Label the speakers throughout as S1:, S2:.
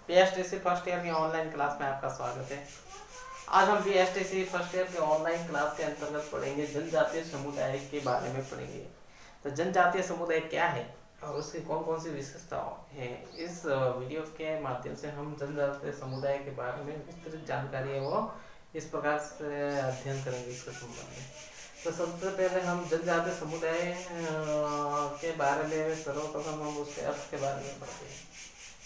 S1: BSTC first year की online class में आपका स्वागत है। आज हम बीएसटीसी फर्स्ट ईयर के ऑनलाइन क्लास के अंतर्गत पढ़ेंगे जनजातीय समुदाय के बारे में पढ़ेंगे। तो जनजातीय समुदाय क्या है और उसकी कौन कौन सी विशेषताएं हैं, इस वीडियो के माध्यम से हम जनजातीय समुदाय के बारे में विस्तृत जानकारी है वो इस प्रकार से अध्ययन करेंगे इसके संबंध में। तो सबसे पहले हम जनजातीय समुदाय के बारे में सर्वप्रथम हम उसके अर्थ के बारे में पढ़ते हैं।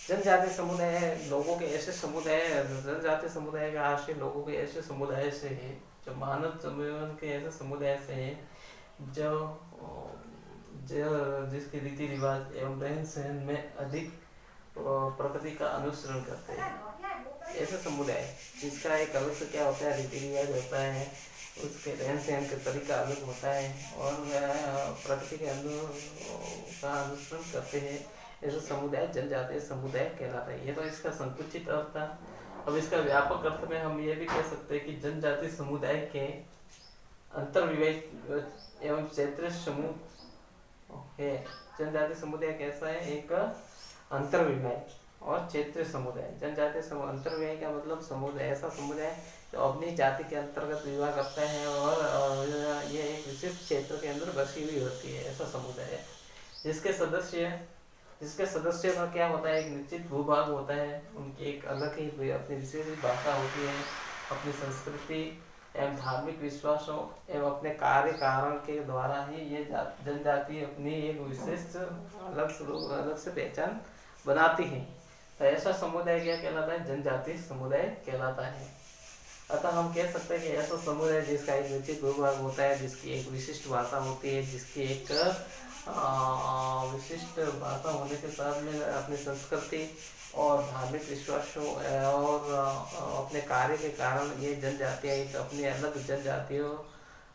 S1: जनजातीय समुदाय लोगों के ऐसे समुदाय, जनजातीय समुदाय का आशय लोगों के ऐसे समुदाय से है जो मानव जीवन के ऐसे समुदाय से है जो जिसके रीति रिवाज एवं रहन सहन में अधिक प्रकृति का अनुसरण करते हैं। ऐसे समुदाय जिसका एक अलग से क्या होता है, रीति रिवाज होता है, उसके रहन सहन का तरीका अलग होता है और प्रकृति के का अनुसरण करते हैं, ऐसे समुदाय जनजातीय समुदाय कहलाता है। ये तो इसका संकुचित अर्थ था। अब इसका व्यापक अर्थ में हम ये भी कह सकते हैं कि जनजातीय समुदाय के अंतर्विवाह एवं क्षेत्रीय समूह है। जनजातीय समुदाय कैसा है? एक अंतर्विवाह और क्षेत्रीय समुदाय। जनजातीय अंतर्विवाह का मतलब समुदाय, ऐसा समुदाय जो अपनी जाति के अंतर्गत विवाह करता है और ये एक विशिष्ट क्षेत्र के अंदर बसी हुई होती है, ऐसा समुदाय है जिसके सदस्यों का क्या होता है, एक निश्चित भूभाग होता है, उनकी एक अलग ही अपनी विशेष भाषा होती है, अपनी संस्कृति एवं धार्मिक विश्वासों एवं अपने कार्य कारण के द्वारा ही ये जनजाति अपनी एक विशिष्ट अलग से पहचान बनाती है। तो ऐसा समुदाय क्या कहलाता है? जनजातीय समुदाय कहलाता है। अतः हम कह सकते हैं कि ऐसा समुदाय जिसका एक निश्चित भूभाग होता है, जिसकी एक विशिष्ट भाषा होती है, जिसकी एक विशिष्ट भाषा होने के साथ में अपनी संस्कृति और धार्मिक विश्वासों और अपने कार्य के कारण ये जनजातियाँ एक अपनी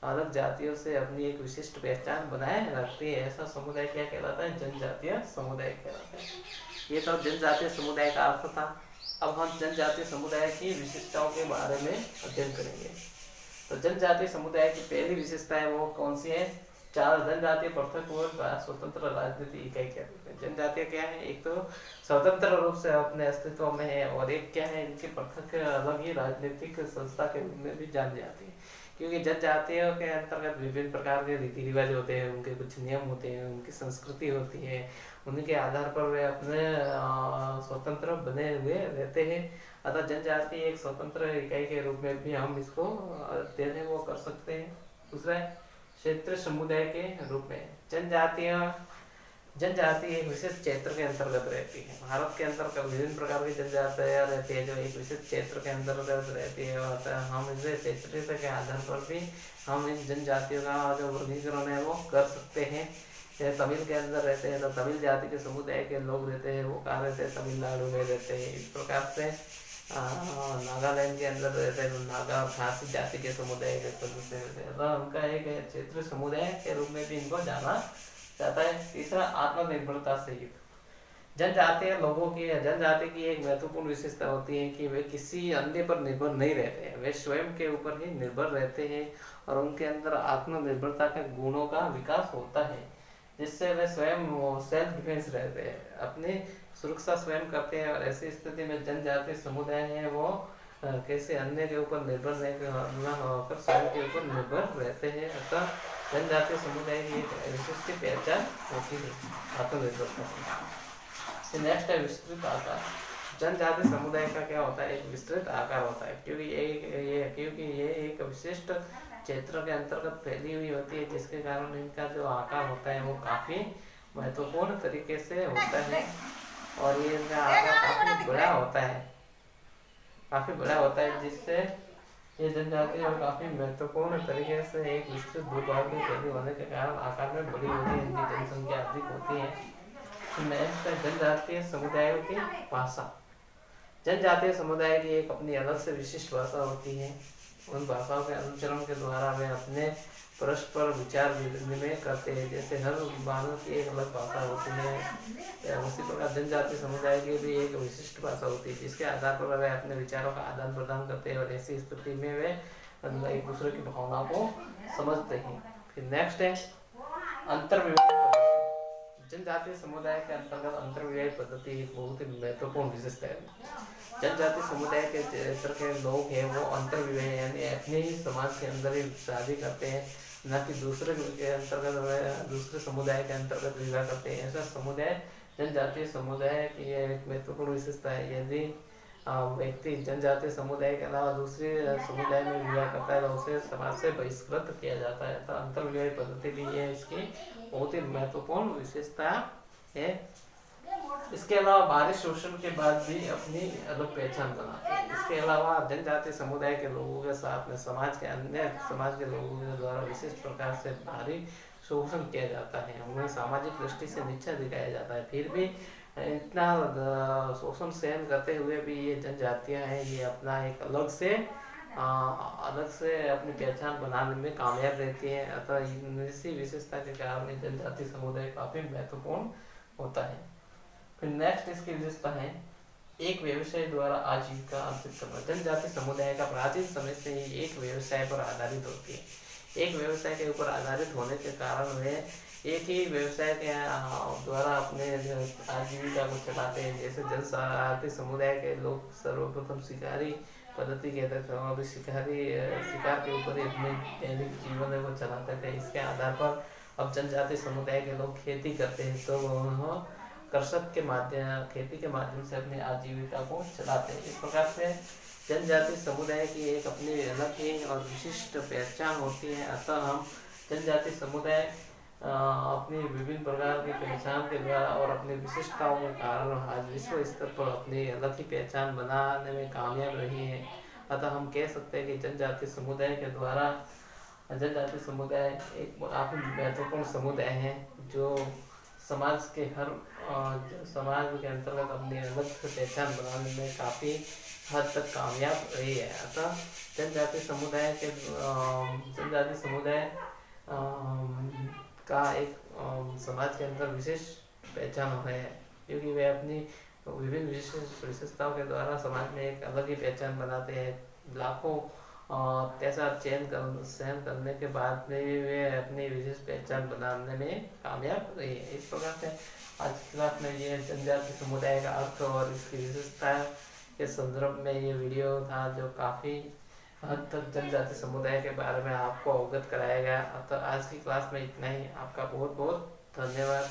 S1: अलग जातियों से अपनी एक विशिष्ट पहचान बनाए रखती है। ऐसा समुदाय क्या कहलाता है? जनजातीय समुदाय कहलाता है। ये तो जनजातीय समुदाय का अर्थ था। अब हम जनजातीय समुदाय की विशेषताओं के बारे में अध्ययन करेंगे। तो जनजातीय समुदाय की पहली विशेषता है वो कौन सी है? चार जनजातीय पृथक व स्वतंत्र राजनीति इकाई कहते हैं। जनजातीय क्या है? एक तो स्वतंत्र रूप से अपने अस्तित्व में है और एक क्या है, इनके पृथक अलग ही राजनीतिक संस्था के रूप में भी जानी जाती है। क्योंकि जनजातियों के अंतर्गत विभिन्न प्रकार के रीति रिवाज होते हैं, उनके कुछ नियम होते हैं, उनकी संस्कृति होती है, उनके आधार पर वे अपने स्वतंत्र बने हुए रहते हैं। अतः जनजाति एक स्वतंत्र इकाई के रूप में भी हम इसको अध्ययन वो कर सकते हैं। दूसरा क्षेत्रीय समुदाय के रूप में जनजाति एक विशेष क्षेत्र के अंतर्गत रहती है। भारत के अंतर्गत विभिन्न प्रकार की जनजातियाँ रहती है जो एक विशेष क्षेत्र के अंतर्गत रहती है। हम इसे क्षेत्रीयता के आधार पर भी हम इन जनजातियों का जो वर्गीकरण है वो कर सकते हैं। जैसे तमिल के अंदर रहते हैं तो तमिल जाति के समुदाय के लोग रहते हैं, वो कहाँ रहते हैं? तमिलनाडु में रहते हैं। इस प्रकार से नागालैंड के अंदर रहते हैं तो नागा और खासी जाति के समुदाय के सदस्य रहते हैं, तो उनका एक क्षेत्रीय समुदाय के रूप में भी इनको जाना जाता है। तीसरा आत्मनिर्भरता से युक्त। जनजाति की एक महत्वपूर्ण विशेषता होती है कि वे किसी अन्य पर निर्भर नहीं रहते हैं, वे स्वयं के ऊपर ही निर्भर रहते हैं और उनके अंदर आत्मनिर्भरता के गुणों का विकास होता है, जिससे वे स्वयं सेल्फ डिफेंस रहते हैं, अपनी सुरक्षा स्वयं करते हैं। और ऐसी स्थिति में जनजातीय समुदाय है वो कैसे अन्य के ऊपर निर्भर न होकर स्वयं के ऊपर निर्भर रहते हैं। अतः जनजातीय समुदाय की एक विशिष्ट पहचान होती है आत्मनिर्भरता से। नेक्स्ट है विस्तृत आकार। जनजातीय समुदाय का क्या होता है? एक विस्तृत आकार होता है, क्योंकि ये एक विशिष्ट क्षेत्र के अंतर्गत फैली हुई होती है, जिसके कारण इनका जो आकार होता है वो काफी महत्वपूर्ण तरीके से होता है और ये इनका आकार काफी बड़ा होता है, जिससे ये जनजाति काफी महत्वपूर्ण तरीके से एक विस्तृत भूभाग में फैली होने के कारण आकार में बड़ी होती है, इनकी जनसंख्या अधिक होती है। नेक्स्ट है जनजातीय समुदायों की भाषा। जनजातीय समुदाय की एक अपनी अलग से विशिष्ट भाषा होती है। उन भाषाओं के अनुचरण के द्वारा वे अपने परस्पर विचार विनिमय करते हैं। जैसे हर मानव की एक अलग भाषा होती है, उसी प्रकार जनजातीय समुदाय की भी एक विशिष्ट भाषा होती है, जिसके आधार पर वे अपने विचारों का आदान प्रदान करते हैं और ऐसी स्थिति में वे एक दूसरे की भावनाओं को समझते हैं। फिर नेक्स्ट है अंतर्विवाह। जनजातीय समुदाय के अंतर्गत अंतर्विवाह पद्धति एक बहुत ही महत्वपूर्ण विशेषता है। जनजातीय समुदाय के क्षेत्र के लोग हैं वो अंतर्विवाह यानी अपने ही समाज के अंदर ही शादी करते हैं, न कि दूसरे के अंतर्गत दूसरे समुदाय के अंतर्गत विवाह करते हैं। ऐसा समुदाय जनजातीय समुदाय की एक महत्वपूर्ण विशेषता है। यदि व्यक्ति जनजातीय समुदाय के अलावा दूसरे समुदाय में विवाह करता है तो उसे समाज से बहिष्कृत किया जाता है। तो अंतर्विवाह पद्धति भी है इसकी बहुत ही महत्वपूर्ण विशेषता है। इसके अलावा बाहरी शोषण के बाद भी अपनी अलग पहचान बनाते हैं। इसके अलावा जनजातीय समुदाय के लोगों के साथ में समाज के लोगों के द्वारा विशेष प्रकार से बाहरी शोषण किया जाता है, उन्हें सामाजिक दृष्टि से नीचा दिखाया जाता है। फिर भी इतना शोषण सहन करते हुए भी ये जनजातियां हैं, ये अपना एक अलग से अपनी पहचान बनाने में कामयाब रहती हैं। अतः इसी विशेषता के कारण जनजातीय समुदाय काफी महत्वपूर्ण होता है। फिर नेक्स्ट इसकी विशेषता है एक व्यवसाय द्वारा आजीविका अर्जित करना। जनजातीय समुदाय का प्राचीन समय से ही एक व्यवसाय पर आधारित होती है। एक व्यवसाय के ऊपर आधारित होने के कारण वे एक ही व्यवसाय के द्वारा अपने आजीविका को चलाते हैं। जैसे जनजातीय समुदाय के लोग सर्वप्रथम शिकारी पद्धति के तहत शिकार के ऊपर ही अपने दैनिक जीवन को चलाते थे। इसके आधार पर अब जनजातीय समुदाय के लोग खेती करते हैं तो वह खेती के माध्यम से अपनी आजीविका को चलाते हैं। इस प्रकार से जनजातीय समुदाय की एक अपनी अलग ही और विशिष्ट पहचान होती है। अतः हम जनजातीय समुदाय अपनी विभिन्न प्रकार की पहचान के द्वारा और अपनी विशिष्टताओं के कारण आज विश्व स्तर पर अपनी अलग ही पहचान बनाने में कामयाब रही है। अतः हम कह सकते हैं कि जनजातीय समुदाय के द्वारा जनजातीय समुदाय एक काफी महत्वपूर्ण समुदाय है जो समाज के समाज के अंतर्गत अपनी अलग से पहचान बनाने में काफी हद तक कामयाब रही है। अतः जनजातीय समुदाय का एक समाज के अंदर विशेष पहचान है, क्योंकि वे अपनी विभिन्न विशेषताओं के द्वारा समाज में एक अलग ही पहचान बनाते हैं। लाखों अत्याचार सहन करने के बाद में वे अपनी विशेष पहचान बनाने में कामयाब रही है। इस प्रकार से आज की क्लास में ये जनजातीय समुदाय का अर्थ और इसकी विशेषता के संदर्भ में ये वीडियो था जो काफ़ी हद तक जनजातीय समुदाय के बारे में आपको अवगत कराया गया। तो आज की क्लास में इतना ही। आपका बहुत बहुत धन्यवाद।